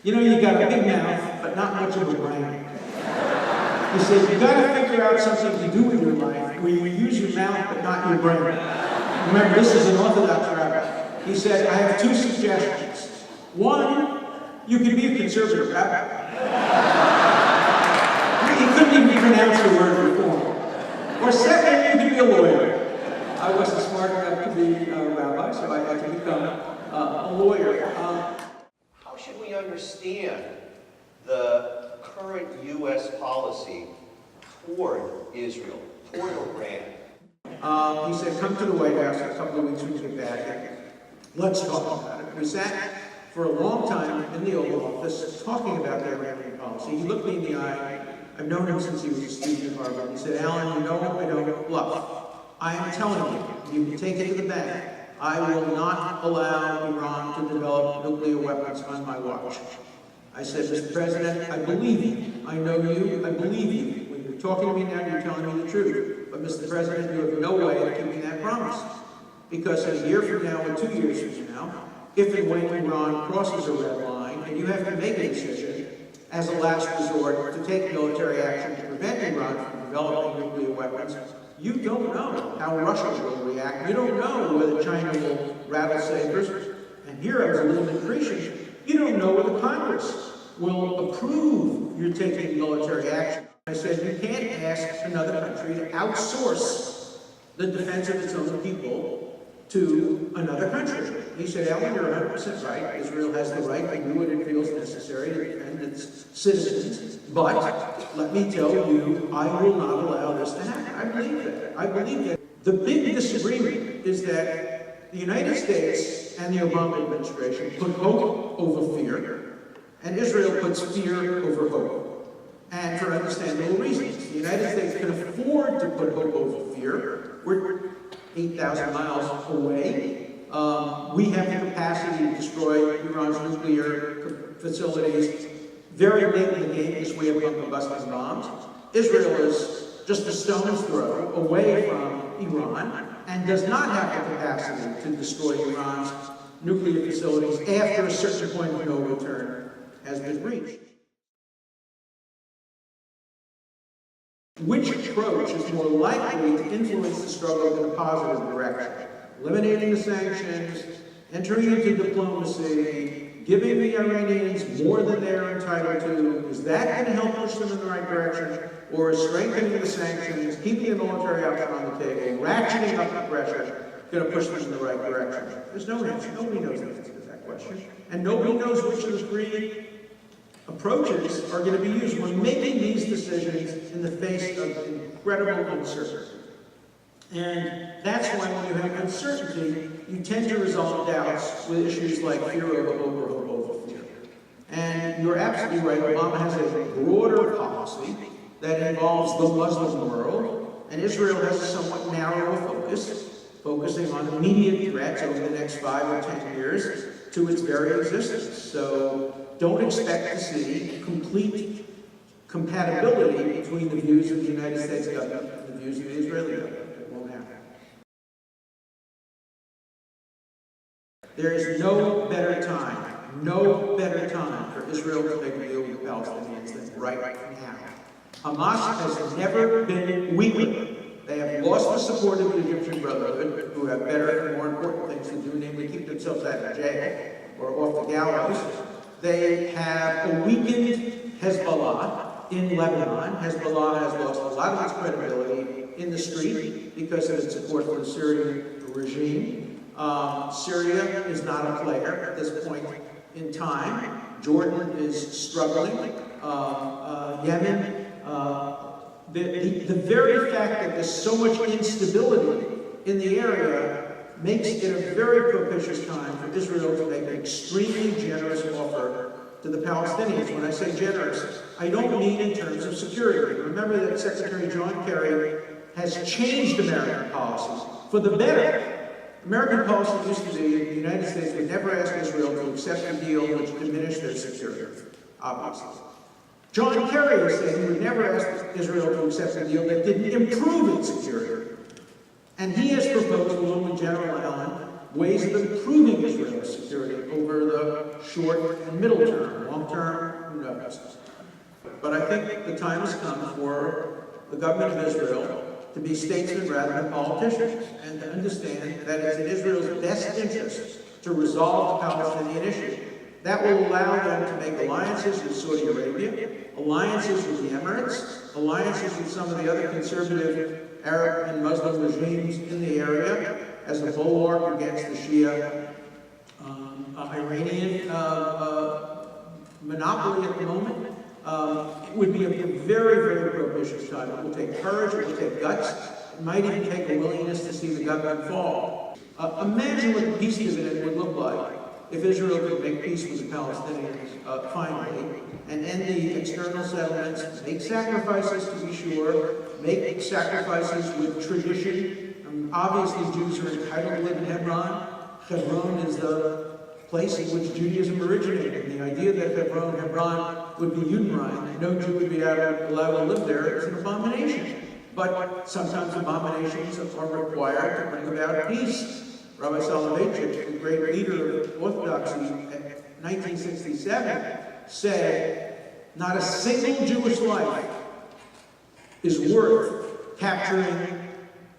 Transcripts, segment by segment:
You know, you got a big mouth, but not much of a brain. He said, you got to figure out something to do with your life where you use your mouth, but not your brain. Remember, this is an Orthodox rabbi. He said, I have two suggestions. One, you can be a conservative rabbi. He couldn't even pronounce the word reform. Or second, you can be a lawyer. I wasn't smart enough to be a rabbi, so I had to become a lawyer. How should we understand the current U.S. policy toward Israel, toward Iran? He said, come to the White House in a couple of weeks when you get back. Let's talk about it. We sat for a long time in the Oval Office talking about the Iranian policy. He looked me in the eye. I've known him since he was a student at Harvard. He said, Alan, you know I don't bluff. I am telling you, you can take it to the bank. I will not allow Iran to develop nuclear weapons on my watch. I said, Mr. President, I believe you. I know you. I believe you. When you're talking to me now, you're telling me the truth. But Mr. President, you have no way of keeping that promise. Because a year from now or 2 years from now, if and when Iran crosses a red line, and you have to make a decision as a last resort to take military action to prevent Iran from developing nuclear weapons, you don't know how Russia will react. You don't know whether China will rattle sabers. And here I was a little bit prescient. You don't know whether Congress will approve your taking military action. I said, you can't ask another country to outsource the defense of its own people to another country. He said, Alan, you're 100% right. Israel has the right to do what it feels necessary to defend its citizens. But let me tell you, I will not allow this to happen. I believe that. I believe that. The big disagreement is that the United States and the Obama administration put hope over fear, and Israel puts fear over hope. And for understandable reasons. The United States can afford to put hope over fear. We're 8,000 miles away. We have the capacity to destroy Iran's nuclear facilities very late in the game because we have bunker-busting bombs. Israel is just a stone's throw away from Iran and does not have the capacity to destroy Iran's nuclear facilities after a certain point of no return has been reached. Which approach is more likely to influence the struggle in a positive direction? Eliminating the sanctions, entering into diplomacy, giving the Iranians more than they're entitled to, is that going to help push them in the right direction? Or is strengthening the sanctions, keeping the military option on the table, ratcheting up the pressure, going to push them in the right direction? There's no answer. Nobody knows the answer to that question. And nobody knows which of the three approaches are going to be used. We're making these decisions in the face of incredible uncertainty. And that's why when you have uncertainty, you tend to resolve doubts with issues like fear over hope or hope over fear. And you're absolutely right, Obama has a broader policy that involves the Muslim world, and Israel has a somewhat narrower focus, focusing on immediate threats over the next 5 or 10 years to its very existence. So don't expect to see complete compatibility between the views of the United States government and the views of the Israeli government. It won't happen. There is no better time for Israel to make a deal with the Palestinians than right now. Hamas has never been weaker. They have lost the support of the Egyptian Brotherhood, who have better and more important things to do, namely keep themselves out of jail or off the gallows. They have a weakened Hezbollah in Lebanon. Hezbollah has lost a lot of its credibility in the street because of its support for the Syrian regime. Syria is not a player at this point in time. Jordan is struggling. Yemen. The very fact that there's so much instability in the area makes it a very propitious time for Israel to make an extremely generous offer to the Palestinians. When I say generous, I don't mean in terms of security. Remember that Secretary John Kerry has changed American policies for the better. American policy used to be the United States would never ask Israel to accept a deal which diminished their security, obviously. John Kerry has said he would never ask Israel to accept a deal that didn't improve its security. And he has proposed, along with General Allen, ways of improving Israel's security over the short and middle term. long term, who knows? But I think the time has come for the government of Israel to be statesmen rather than politicians, and to understand that it's in Israel's best interest to resolve the Palestinian issue. That will allow them to make alliances with Saudi Arabia, alliances with the Emirates, alliances with some of the other conservative Arab and Muslim regimes in the area as a bulwark against the Shia Iranian monopoly at the moment. It would be a very, very propitious time. It will take courage, it will take guts, it might even take a willingness to see the government fall. Imagine what the peace dividend would look like if Israel could make peace with the Palestinians finally, and end the external settlements, make sacrifices to be sure, make sacrifices with tradition. Obviously, Jews are entitled to live in Hebron. Hebron is the place in which Judaism originated. And the idea that Hebron would be Judenrein, no Jew would be allowed to live there, is an abomination. But sometimes abominations are required to bring about peace. Rabbi Soloveitchik, the great leader of Orthodoxy in 1967, said, "Not a single Jewish life is worth capturing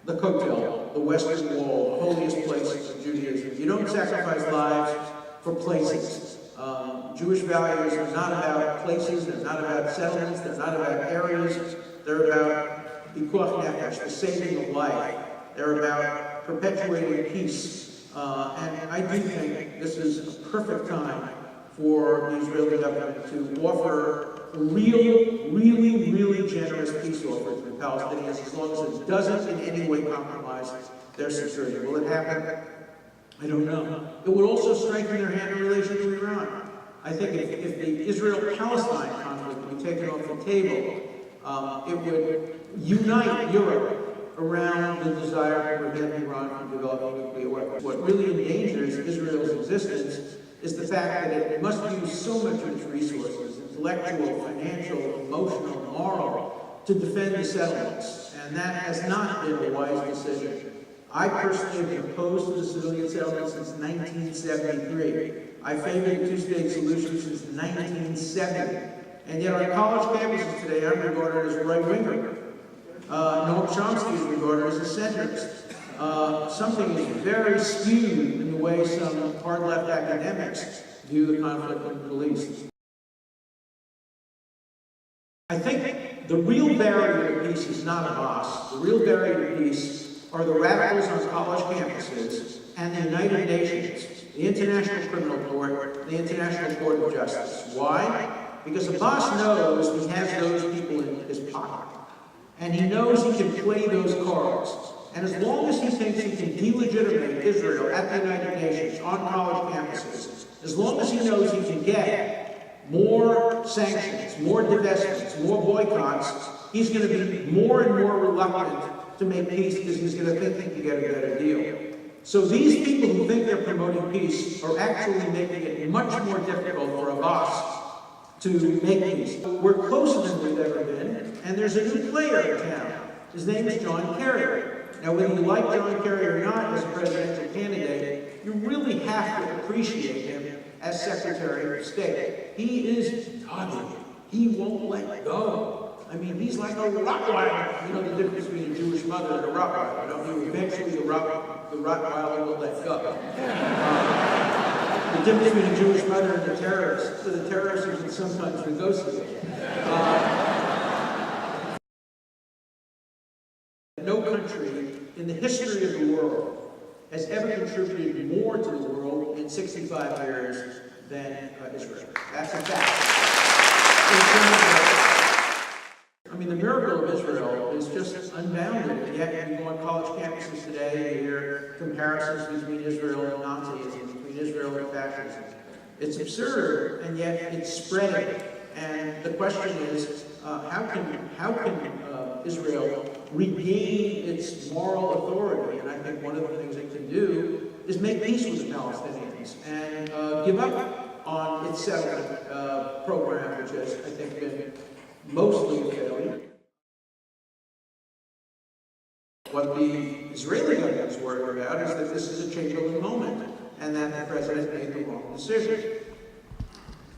the Kotel, the Western Wall, the holiest places of Judaism. You don't sacrifice lives for places." Jewish values are not about places, they're not about settlements, they're not about areas, they're about pikuach nefesh, the saving of life. They're about perpetuating peace. And I do think this is a perfect time for the Israeli government to offer really generous peace offers to the Palestinians, as long as it doesn't in any way compromise their security. Will it happen? I don't know. It would also strengthen their hand in relation to Iran. I think if the Israel-Palestine conflict would be taken off the table, it would unite Europe around the desire to prevent Iran from developing nuclear weapons. What really endangers Israel's existence is the fact that it must use so much of its resources, intellectual, financial, emotional, moral, to defend the settlements. And that has not been a wise decision. I personally have been opposed to the civilian settlement since 1973. I favored the two-state solution since 1970. And yet on college campuses today, I'm regarded as a right-winger. Noam Chomsky is regarded as a centrist. Something is very skewed in the way some hard-left academics view the conflict in the Middle East. I think the real barrier to peace is not Hamas. The real barrier to peace are the radicals on college campuses and the United Nations, the International Criminal Court, the International Court of Justice. Why? Because Abbas knows he has those people in his pocket. And he knows he can play those cards. And as long as he thinks he can delegitimate Israel at the United Nations on college campuses, as long as he knows he can get more sanctions, more divestments, more boycotts, he's going to be more and more reluctant to make peace because he's going to think he can get a better deal. So these people who think they're promoting peace are actually making it much more difficult for Abbas to make peace. We're closer than we've ever been, and there's a new player in town. His name is John Kerry. Now, whether you like John Kerry or not as a presidential candidate, you really have to appreciate him as Secretary of State. He is dogged. He won't let go. I mean, he's like a Rottweiler. You know the difference between a Jewish mother and a Rottweiler, don't you? Eventually, the Rottweiler will let go. The difference between a Jewish mother and a terrorist. So the terrorist you can sometimes negotiate. No country in the history of the world has ever contributed more to the world in 65 years than Israel. That's a fact. I mean, the miracle of Israel is just unbounded. And yet, you go on college campuses today, you hear comparisons between Israel and Nazism, between Israel and fascism. It's absurd, and yet it's spreading. And the question is, how can Israel regain its moral authority? And I think one of the things it can do is make peace with the Palestinians and give up on its settlement program, which has, I think, been mostly a failure. What the Israeli government is worried about is that this is a Chamberlain moment and that the president made the wrong decision.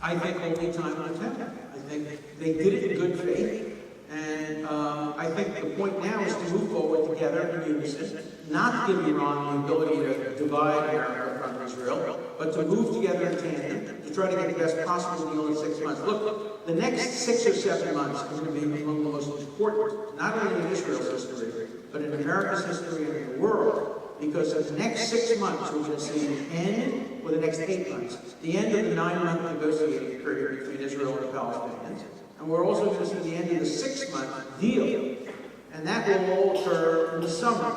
I think only time will tell. I think they did it in good faith, and I think the point now is to move forward together in unison, not to give Iran the ability to divide America from Israel, but to move together in tandem to try to get the best possible deal in 6 months. Look, the next 6 or 7 months are going to be among the most important, not only in Israel's history, but in America's history and in the world. Because in the next 6 months, we're going to see the end, or the next 8 months, the end of the 9-month negotiating period between Israel and the Palestinians. And we're also going to see the end of the 6-month deal. And that will all occur in the summer,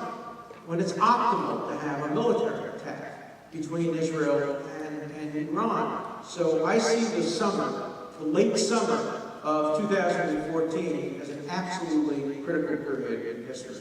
when it's optimal to have a military attack between Israel and Iran. So I see the summer, the late summer of 2014, as an absolutely critical period in history.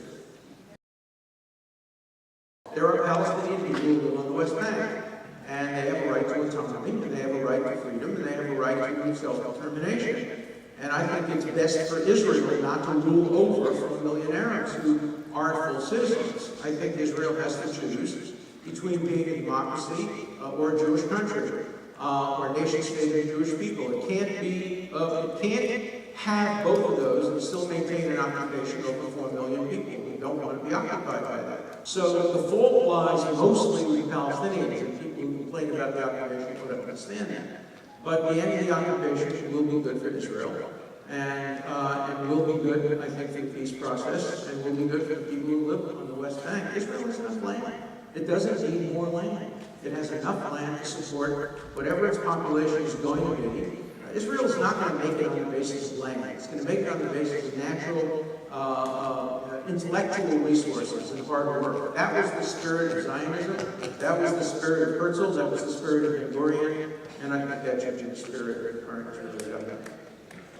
There are Palestinian people who live on the West Bank, and they have a right to autonomy, and they have a right to freedom, and they have a right to self-determination. And I think it's best for Israel not to rule over from a million Arabs who aren't full citizens. I think Israel has to choose between being a democracy or a Jewish country, or a nation-state of Jewish people. It can't be, it can't have both of those and still maintain an occupation over 4 million people who don't want to be occupied by that. So the fault lies mostly with the Palestinians, and people who complain about the occupation don't understand that. But the end of the occupation will be good for Israel, and will be good, I think, for the peace process, and will be good for the people who live on the West Bank. Israel has enough land. It doesn't need more land. It has enough land to support whatever its population is going to be. Israel's not going to make it on the basis of land. It's going to make it on the basis of natural, intellectual resources and hard work. That was the spirit of Zionism. That was the spirit of Herzl. That was the spirit of Ben-Gurion. And I think that should be the spirit of the current Israel.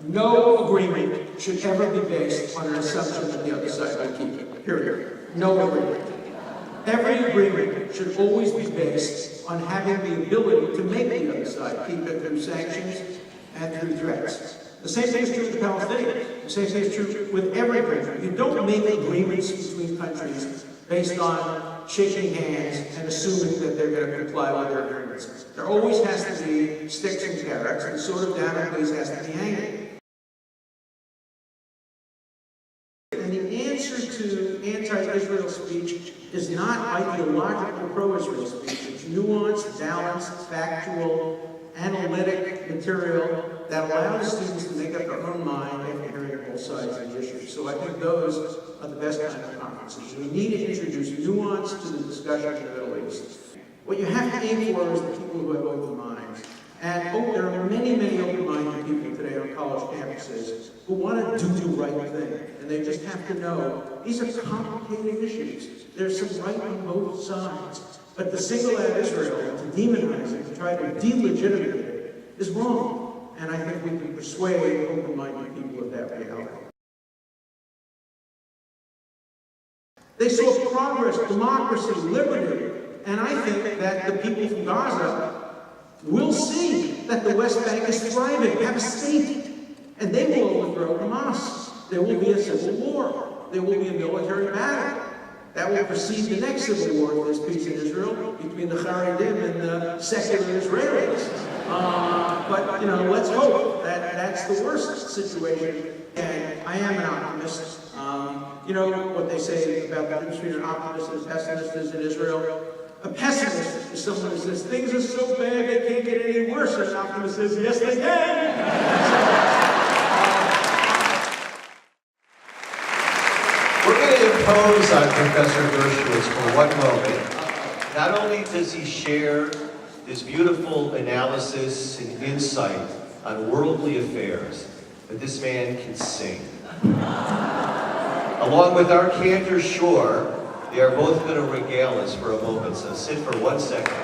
No agreement should ever be based on an assumption that the other side will keep it. Period. No agreement. Every agreement should always be based on having the ability to make the other side keep it through sanctions and through threats. The same thing is true with the Palestinians. The same thing is true with every country. You don't make agreements between countries based on shaking hands and assuming that they're going to comply with their agreements. There always has to be sticks and carrots, and sort of Damocles has to be hanging. And the answer to anti-Israel speech is not ideological pro-Israel speech. It's nuanced, balanced, factual, analytic material that allows students to make up their own mind after hearing both sides of the issue. So I think those are the best kind of conferences. We need to introduce nuance to the discussion in the Middle East. What you have to aim for is the people who have open minds. And there are many, many open-minded people today on college campuses who want to do the right thing. And they just have to know these are complicated issues. There's some right on both sides. But to single out Israel and to demonize it, to try to delegitimate it, is wrong. And I think we can persuade open-minded people of that reality. They saw progress, democracy, liberty. And I think that the people from Gaza will see that the West Bank is thriving, have a state. And they will overthrow Hamas. There will be a civil war. There will be a military battle. That will precede the next civil war if there's peace in Israel between the Haredim and the secular Israelis. But, let's hope that that's the worst situation. And I am an optimist. You know what they say about the difference between an optimist and a pessimist is in Israel? A pessimist is someone who says, things are so bad they can't get any worse. And an optimist says, yes, they can. We're going to impose on Professor Dershowitz for one moment. Not only does he share his beautiful analysis and insight on worldly affairs, but this man can sing. Along with our cantor Shore, they are both going to regale us for a moment, so sit for 1 second.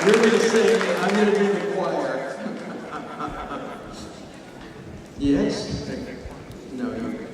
You're going to sing, I'm going to be the choir. Yes? No, you.